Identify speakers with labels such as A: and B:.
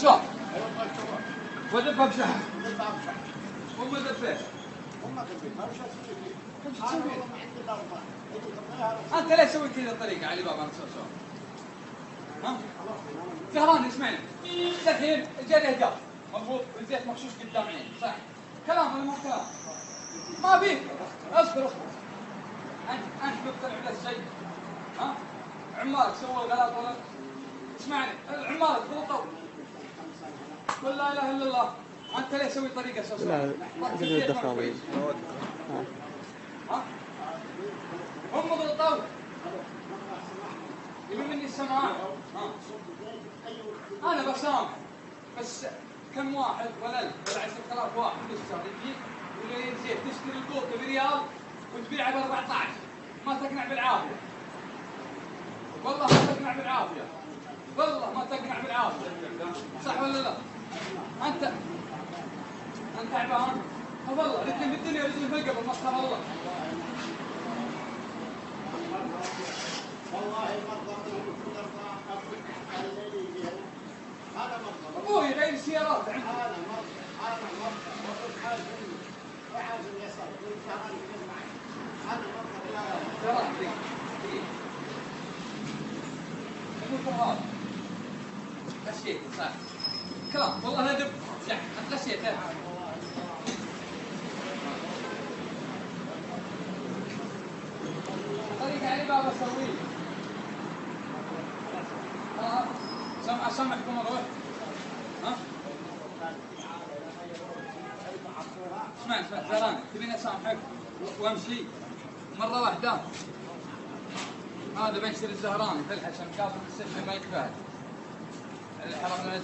A: شوف ودفها بشحن هم دفيت انت ليش سويت كذا الطريقه علي بابا انت شو ها زهران اسمعني الحين جاني اهداف مضبوط الزيت مخشوش قدام عيني صح كلام ولا مو كلام ما بيك اصبر انت مقتنع بهالشيء ها عمارك سوى غلط ولا اسمعني عمارك غلطوا قل لا اله الا الله انت ليش تسوي طريقه سوسه
B: لا جلد الدخاوي
A: ها هم غلطوا يبي مني السماعات انا بسامح بس كم واحد ولا 10,000 واحد يشتري يجيك ولا ينزل تشتري القوطه بريال وتبيعها ب 14 ما تقنع بالعافيه والله ما تقنع بالعافيه والله ما تقنع بالعافيه صح ولا لا؟ انت تعبان والله رجل بالدنيا ورجل بالقبر مسخر الله
C: والله
A: ابوي غير السيارات
C: انا وقلت حاجه وحاجه اليسار والجهران يكون معي هذا
A: ترى هذا غشيت صح كلام والله لا دب انت غشيته طريقة علي بابا اسويه سامحكم اروح ها اسمع زهران تبيني اسامحك وامشي مرة واحدة هذا بنشتري الزهراني في الحسن كافر السجن ما يكفاه الحرام